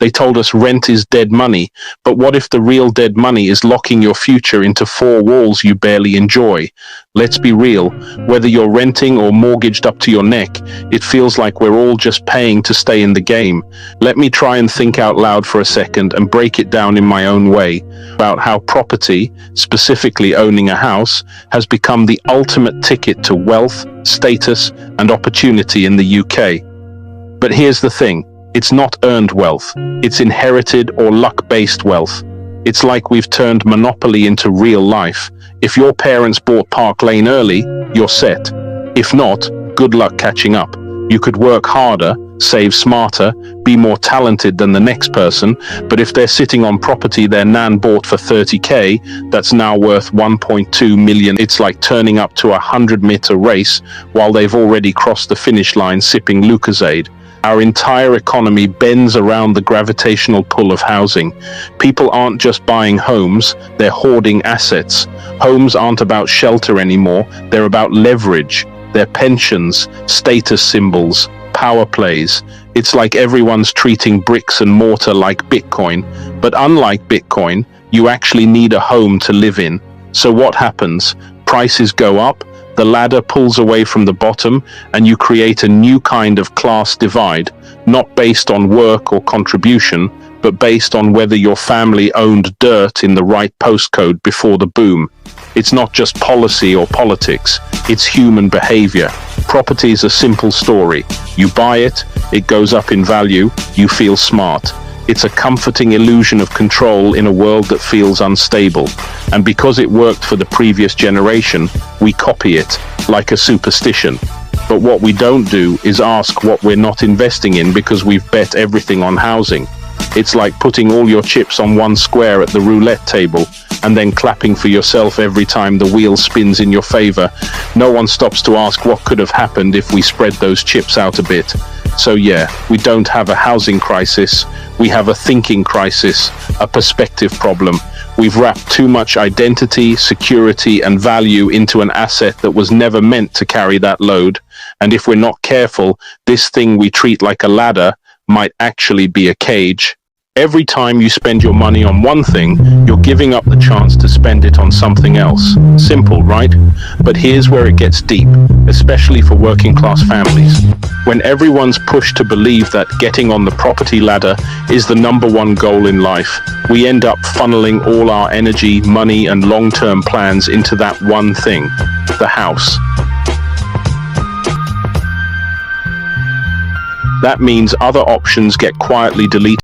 They told us rent is dead money, but what if the real dead money is locking your future into four walls you barely enjoy? Let's be real, whether you're renting or mortgaged up to your neck, it feels like we're all just paying to stay in the game. Let me try and think out loud for a second and break it down in my own way about how property, specifically owning a house, has become the ultimate ticket to wealth, status, and opportunity in the UK. But here's the thing. It's not earned wealth, it's inherited or luck-based wealth. It's like we've turned Monopoly into real life. If your parents bought Park Lane early, you're set. If not, good luck catching up. You could work harder, save smarter, be more talented than the next person, but if they're sitting on property their nan bought for 30k, that's now worth 1.2 million. It's like turning up to a 100-meter race while they've already crossed the finish line sipping Lucozade. Our entire economy bends around the gravitational pull of housing. People aren't just buying homes, they're hoarding assets. Homes aren't about shelter anymore, they're about leverage. They're pensions, status symbols, power plays. It's like everyone's treating bricks and mortar like Bitcoin. But unlike Bitcoin, you actually need a home to live in. So what happens? Prices go up, the ladder pulls away from the bottom, and you create a new kind of class divide, not based on work or contribution, but based on whether your family owned dirt in the right postcode before the boom. It's not just policy or politics, it's human behavior. Property is a simple story. You buy it, it goes up in value, you feel smart. It's a comforting illusion of control in a world that feels unstable. And because it worked for the previous generation, we copy it, like a superstition. But what we don't do is ask what we're not investing in because we've bet everything on housing. It's like putting all your chips on one square at the roulette table and then clapping for yourself every time the wheel spins in your favor. No one stops to ask what could have happened if we spread those chips out a bit. So yeah, we don't have a housing crisis, we have a thinking crisis, a perspective problem. We've wrapped too much identity, security, and value into an asset that was never meant to carry that load. And if we're not careful, this thing we treat like a ladder might actually be a cage. Every time you spend your money on one thing, you're giving up the chance to spend it on something else. Simple, right? But here's where it gets deep, especially for working class families. When everyone's pushed to believe that getting on the property ladder is the #1 goal in life, we end up funneling all our energy, money, and long-term plans into that one thing, the house. That means other options get quietly deleted.